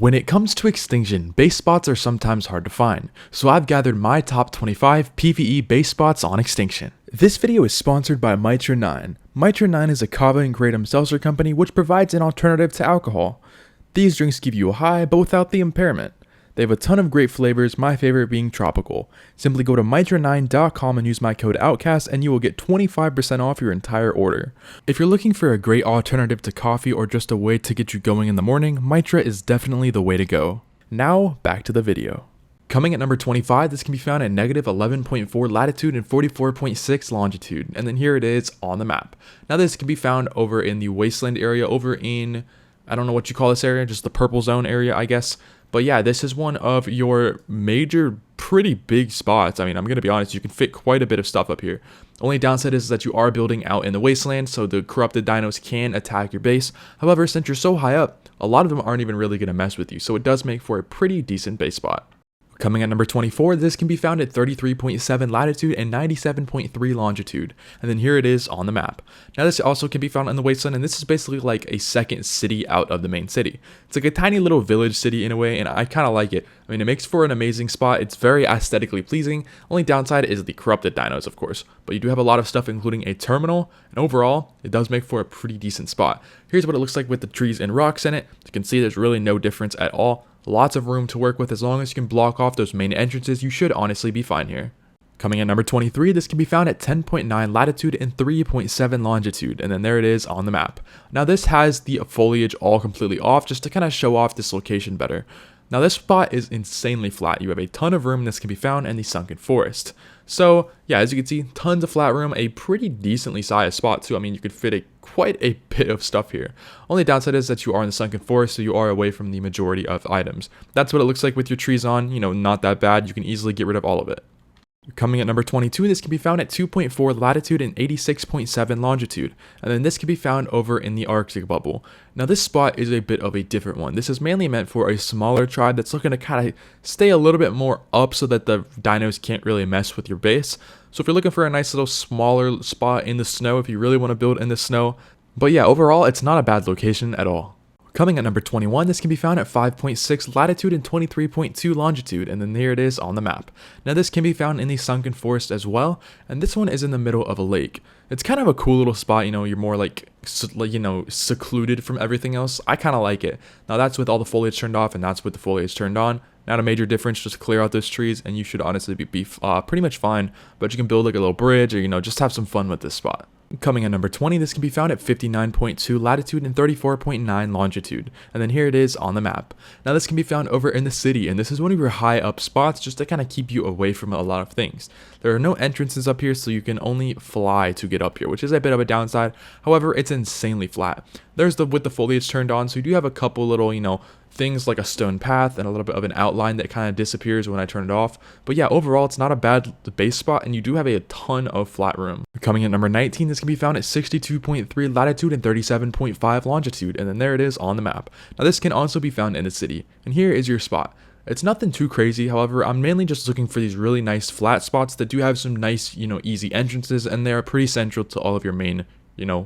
When it comes to Extinction, base spots are sometimes hard to find, so I've gathered my top 25 PvE base spots on Extinction. This video is sponsored by Mitra 9. Mitra 9 is a kava and kratom seltzer company which provides an alternative to alcohol. These drinks give you a high, but without the impairment. They have a ton of great flavors, my favorite being tropical. Simply go to mitra9.com and use my code OUTCAST and you will get 25% off your entire order. If you're looking for a great alternative to coffee or just a way to get you going in the morning, Mitra is definitely the way to go. Now, back to the video. Coming at number 25, this can be found at negative 11.4 latitude and 44.6 longitude, and then here it is on the map. Now this can be found over in the wasteland area, over in, I don't know what you call this area, just the purple zone area, I guess. But yeah, this is one of your major, pretty big spots. I mean, I'm going to be honest, you can fit quite a bit of stuff up here. Only downside is that you are building out in the wasteland, so the corrupted dinos can attack your base. However, since you're so high up, a lot of them aren't even really going to mess with you, so it does make for a pretty decent base spot. Coming at number 24, this can be found at 33.7 latitude and 97.3 longitude, and then here it is on the map. Now this also can be found in the wasteland, and this is basically like a second city out of the main city. It's like a tiny little village city in a way, and I kind of like it. I mean, it makes for an amazing spot. It's very aesthetically pleasing. Only downside is the corrupted dinos, of course, but you do have a lot of stuff including a terminal, and overall, it does make for a pretty decent spot. Here's what it looks like with the trees and rocks in it. You can see there's really no difference at all. Lots of room to work with. As long as you can block off those main entrances, you should honestly be fine here. Coming at number 23, this can be found at 10.9 latitude and 3.7 longitude, and then there it is on the map. Now this has the foliage all completely off just to kind of show off this location better. Now this spot is insanely flat. You have a ton of room. This can be found in the sunken forest. So yeah, as you can see, tons of flat room, a pretty decently sized spot too. I mean, you could fit quite a bit of stuff here. Only downside is that you are in the sunken forest, so you are away from the majority of items. That's what it looks like with your trees on, not that bad. You can easily get rid of all of it. Coming at number 22, this can be found at 2.4 latitude and 86.7 longitude, and then this can be found over in the Arctic bubble. Now this spot is a bit of a different one. This is mainly meant for a smaller tribe that's looking to kind of stay a little bit more up so that the dinos can't really mess with your base. So if you're looking for a nice little smaller spot in the snow, if you really want to build in the snow, but yeah, overall it's not a bad location at all. Coming at number 21, this can be found at 5.6 latitude and 23.2 longitude, and then there it is on the map. Now this can be found in the sunken forest as well, and this one is in the middle of a lake. It's kind of a cool little spot, you're more like secluded from everything else. I kind of like it. Now that's with all the foliage turned off, and that's with the foliage turned on. Not a major difference, just clear out those trees, and you should honestly be pretty much fine, but you can build like a little bridge, or just have some fun with this spot. Coming at number 20, this can be found at 59.2 latitude and 34.9 longitude, and then here it is on the map. Now this can be found over in the city, and this is one of your high up spots just to kind of keep you away from a lot of things. There are no entrances up here, so you can only fly to get up here, which is a bit of a downside. However, it's insanely flat. There's with the foliage turned on, so you do have a couple little, things like a stone path and a little bit of an outline that kind of disappears when I turn it off. But yeah, overall, it's not a bad base spot, and you do have a ton of flat room. Coming at number 19, this can be found at 62.3 latitude and 37.5 longitude, and then there it is on the map. Now this can also be found in the city, and here is your spot. It's nothing too crazy, however, I'm mainly just looking for these really nice flat spots that do have some nice, easy entrances, and they're pretty central to all of your main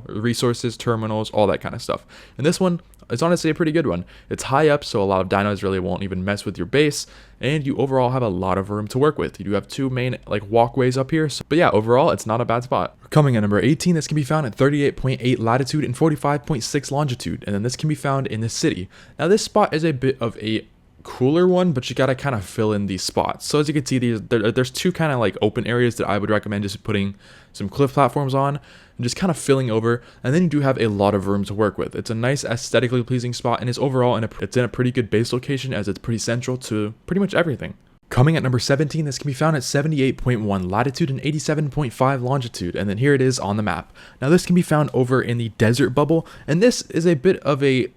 resources, terminals, all that kind of stuff. And this one is honestly a pretty good one. It's high up, so a lot of dinos really won't even mess with your base, and you overall have a lot of room to work with. You do have two main walkways up here, but yeah, overall it's not a bad spot. Coming at number 18, this can be found at 38.8 latitude and 45.6 longitude, and then this can be found in the city. Now this spot is a bit of a cooler one, but you gotta kind of fill in these spots. So as you can see, there's two kind of open areas that I would recommend just putting some cliff platforms on and just kind of filling over, and then you do have a lot of room to work with. It's a nice aesthetically pleasing spot, and it's overall it's in a pretty good base location, as it's pretty central to pretty much everything. Coming at number 17, this can be found at 78.1 latitude and 87.5 longitude, and then here it is on the map. Now this can be found over in the desert bubble, and this is a bit of a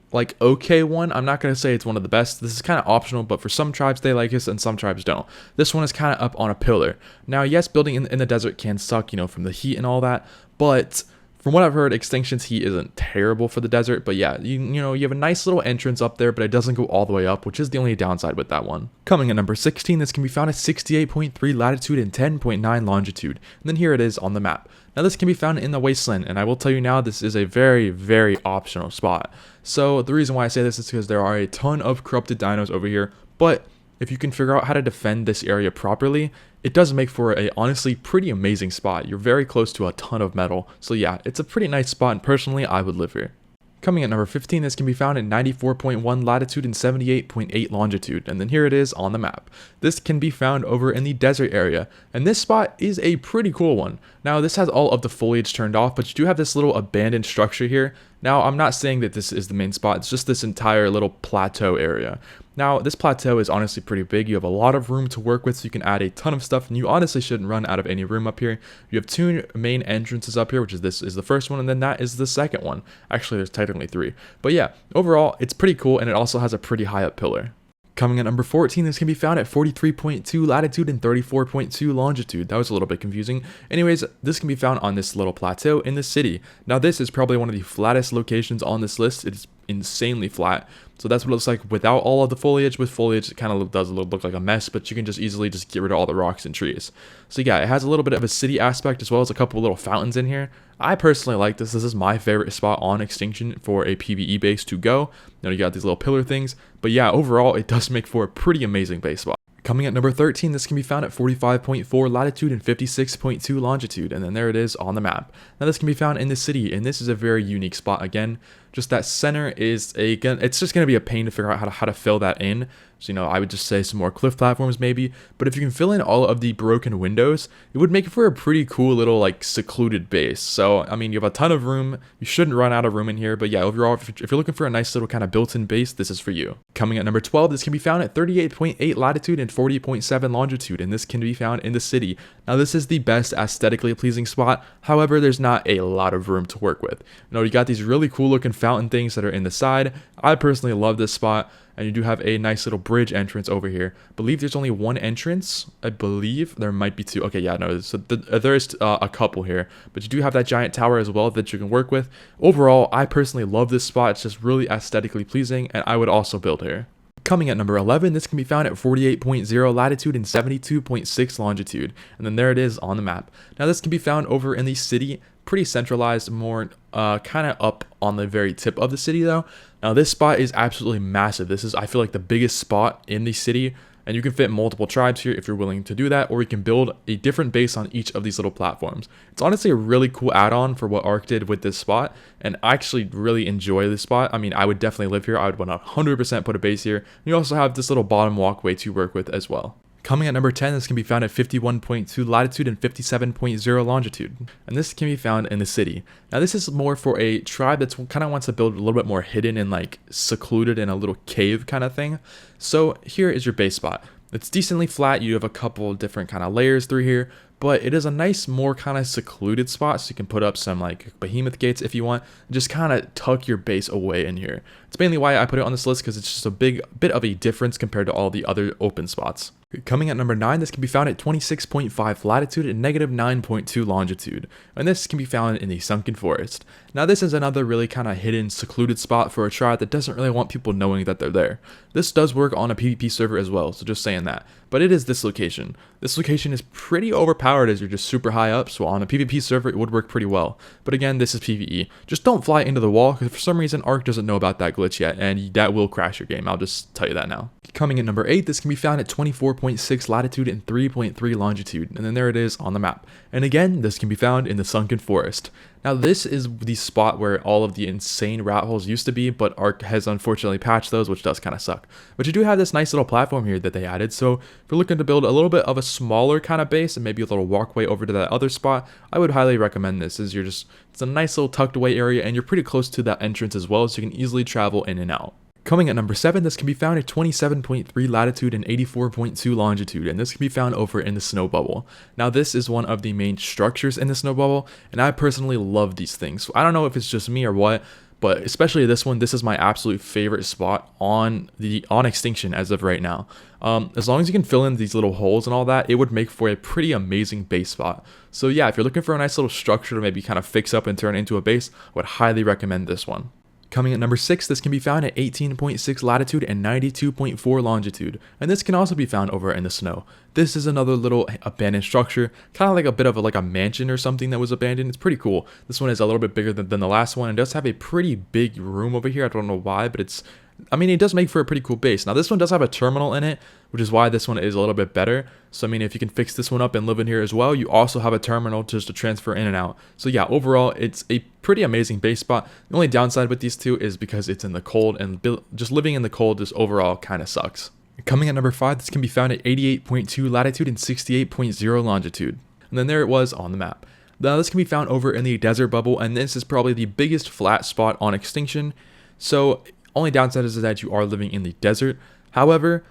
okay one. I'm not going to say it's one of the best. This is kind of optional, but for some tribes they like this and some tribes don't. This one is kind of up on a pillar. Now yes, building in the desert can suck, from the heat and all that, but From what I've heard, Extinction's heat isn't terrible for the desert, but yeah, you know, you have a nice little entrance up there, but it doesn't go all the way up, which is the only downside with that one. Coming at number 16, this can be found at 68.3 latitude and 10.9 longitude, and then here it is on the map. Now this can be found in the Wasteland, and I will tell you now, this is a very, very optional spot. So the reason why I say this is because there are a ton of corrupted dinos over here, but if you can figure out how to defend this area properly, it does make for a honestly pretty amazing spot. You're very close to a ton of metal, so yeah, it's a pretty nice spot, and personally, I would live here. Coming at number 15, this can be found at 94.1 latitude and 78.8 longitude, and then here it is on the map. This can be found over in the desert area, and this spot is a pretty cool one. Now, this has all of the foliage turned off, but you do have this little abandoned structure here. Now, I'm not saying that this is the main spot, it's just this entire little plateau area. Now, this plateau is honestly pretty big. You have a lot of room to work with, so you can add a ton of stuff, and you honestly shouldn't run out of any room up here. You have two main entrances up here, which is this is the first one, and then that is the second one. Actually, there's technically three. But yeah, overall, it's pretty cool, and it also has a pretty high up pillar. Coming at number 14, this can be found at 43.2 latitude and 34.2 longitude. That was a little bit confusing. Anyways, this can be found on this little plateau in the city. Now, this is probably one of the flattest locations on this list. It's insanely flat. So that's what it looks like without all of the foliage. With foliage, it kind of does look like a mess, but you can just easily just get rid of all the rocks and trees. So yeah, it has a little bit of a city aspect as well as a couple of little fountains in here. I personally like this. This is my favorite spot on Extinction for a PvE base to go. You got these little pillar things, but yeah, overall, it does make for a pretty amazing base spot. Coming at number 13, this can be found at 45.4 latitude and 56.2 longitude, and then there it is on the map. Now this can be found in the city, and this is a very unique spot again. Just that center is it's just going to be a pain to figure out how to fill that in. So, I would just say some more cliff platforms maybe, but if you can fill in all of the broken windows, it would make it for a pretty cool little secluded base. So, I mean, you have a ton of room. You shouldn't run out of room in here, but yeah, overall, if you're looking for a nice little kind of built-in base, this is for you. Coming at number 12, this can be found at 38.8 latitude and 40.7 longitude, and this can be found in the city. Now, this is the best aesthetically pleasing spot. However, there's not a lot of room to work with. You got these really cool looking fountain things that are in the side. I personally love this spot. And you do have a nice little bridge entrance over here. I believe there's only one entrance. I believe there might be two. Okay, yeah, no, so there is a couple here. But you do have that giant tower as well that you can work with. Overall, I personally love this spot. It's just really aesthetically pleasing, and I would also build here. Coming at number 11, this can be found at 48.0 latitude and 72.6 longitude. And then there it is on the map. Now, this can be found over in the city. Pretty centralized, more kind of up on the very tip of the city though. Now this spot is absolutely massive. This is, I feel like, the biggest spot in the city, and you can fit multiple tribes here if you're willing to do that, or you can build a different base on each of these little platforms. It's honestly a really cool add-on for what ARK did with this spot, and I actually really enjoy this spot. I mean, I would definitely live here. I would 100% put a base here. You also have this little bottom walkway to work with as well. Coming at number 10, this can be found at 51.2 latitude and 57.0 longitude, and this can be found in the city. Now this is more for a tribe that's kind of wants to build a little bit more hidden and secluded in a little cave kind of thing. So here is your base spot. It's decently flat. You have a couple different kind of layers through here, but it is a nice, more kind of secluded spot, so you can put up some behemoth gates if you want, and just kind of tuck your base away in here. It's mainly why I put it on this list, because it's just a bit of a difference compared to all the other open spots. Coming at number 9, this can be found at 26.5 latitude and negative 9.2 longitude, and this can be found in the Sunken Forest. Now this is another really kind of hidden, secluded spot for a tribe that doesn't really want people knowing that they're there. This does work on a PvP server as well, so just saying that. But it is this location. This location is pretty overpowered as you're just super high up, so on a PvP server it would work pretty well. But again, this is PvE. Just don't fly into the wall, because for some reason ARK doesn't know about that glitch yet, and that will crash your game. I'll just tell you that now. Coming at number 8, this can be found at 24.6 latitude and 3.3 longitude, and then there it is on the map. And again, this can be found in the Sunken Forest. Now this is the spot where all of the insane rat holes used to be, but ARK has unfortunately patched those, which does kind of suck. But you do have this nice little platform here that they added, so if you're looking to build a little bit of a smaller kind of base and maybe a little walkway over to that other spot, I would highly recommend this. It's a nice little tucked away area, and you're pretty close to that entrance as well, so you can easily travel in and out. Coming at number 7, this can be found at 27.3 latitude and 84.2 longitude, and this can be found over in the snow bubble. Now this is one of the main structures in the snow bubble, and I personally love these things. So I don't know if it's just me or what, but especially this one, this is my absolute favorite spot on Extinction as of right now. As long as you can fill in these little holes and all that, it would make for a pretty amazing base spot. So yeah, if you're looking for a nice little structure to maybe kind of fix up and turn into a base, I would highly recommend this one. Coming at number 6, this can be found at 18.6 latitude and 92.4 longitude, and this can also be found over in the snow. This is another little abandoned structure, kind of like a bit of a mansion or something that was abandoned. It's pretty cool. This one is a little bit bigger than the last one, and does have a pretty big room over here. I don't know why, but it does make for a pretty cool base. Now this one does have a terminal in it, which is why this one is a little bit better. So if you can fix this one up and live in here as well, you also have a terminal just to transfer in and out. So yeah, overall it's a pretty amazing base spot. The only downside with these two is because it's in the cold, and just living in the cold just overall kind of sucks. Coming at number 5, this can be found at 88.2 latitude and 68.0 longitude. And then there it was on the map. Now this can be found over in the desert bubble, and this is probably the biggest flat spot on Extinction. So only downside is that you are living in the desert. However,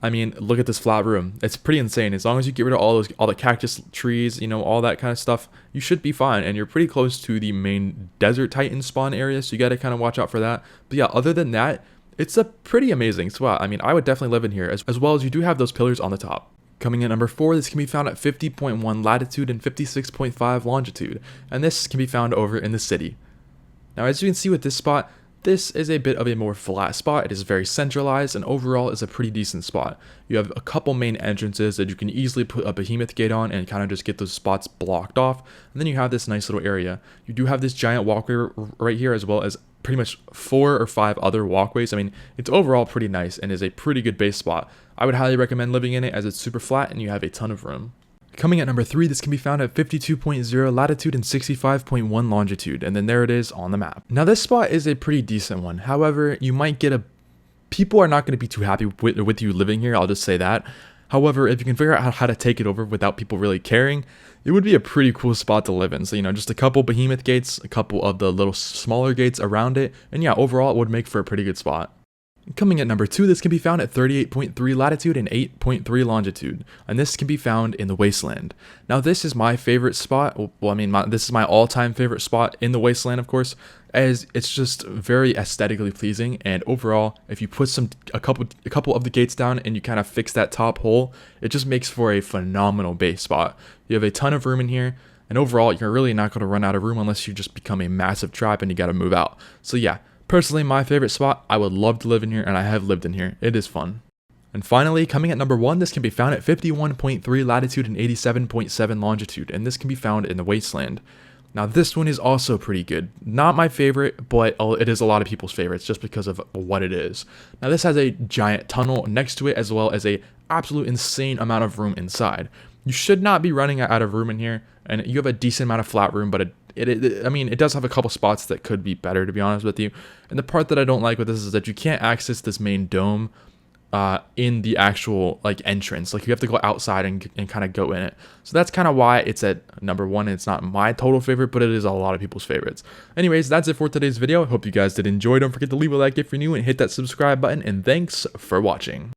look at this flat room. It's pretty insane. As long as you get rid of all the cactus trees, all that kind of stuff, you should be fine. And you're pretty close to the main desert titan spawn area, so you got to kind of watch out for that. But yeah, other than that, it's a pretty amazing spot. I would definitely live in here, as well as you do have those pillars on the top. Coming in at number 4, this can be found at 50.1 latitude and 56.5 longitude, and this can be found over in the city. Now, as you can see with this spot, this is a bit of a more flat spot. It is very centralized, and overall is a pretty decent spot. You have a couple main entrances that you can easily put a behemoth gate on and kind of just get those spots blocked off. And then you have this nice little area. You do have this giant walkway right here, as well as pretty much 4 or 5 other walkways. It's overall pretty nice and is a pretty good base spot. I would highly recommend living in it, as it's super flat and you have a ton of room. Coming at number 3, this can be found at 52.0 latitude and 65.1 longitude, and then there it is on the map. Now this spot is a pretty decent one. However, you might get people are not going to be too happy with you living here, I'll just say that. However, if you can figure out how to take it over without people really caring, it would be a pretty cool spot to live in. So, just a couple behemoth gates, a couple of the little smaller gates around it, and yeah, overall it would make for a pretty good spot. Coming at number 2, this can be found at 38.3 latitude and 8.3 longitude, and this can be found in the Wasteland. Now this is my favorite spot. This is my all-time favorite spot in the Wasteland, of course, as it's just very aesthetically pleasing. And overall, if you put a couple of the gates down and you kind of fix that top hole, it just makes for a phenomenal base spot. You have a ton of room in here, and overall, you're really not going to run out of room unless you just become a massive tribe and you got to move out. So yeah. Personally, my favorite spot. I would love to live in here, and I have lived in here. It is fun. And finally, coming at number 1, this can be found at 51.3 latitude and 87.7 longitude, and this can be found in the Wasteland. Now this one is also pretty good. Not my favorite, but it is a lot of people's favorites just because of what it is. Now this has a giant tunnel next to it, as well as a absolute insane amount of room inside. You should not be running out of room in here, and you have a decent amount of flat room, but it does have a couple spots that could be better, to be honest with you. And the part that I don't like with this is that you can't access this main dome in the actual entrance. You have to go outside and kind of go in it. So that's kind of why it's at number 1. It's not my total favorite, but it is a lot of people's favorites. Anyways, that's it for today's video. I hope you guys did enjoy. Don't forget to leave a like if you're new and hit that subscribe button, and thanks for watching.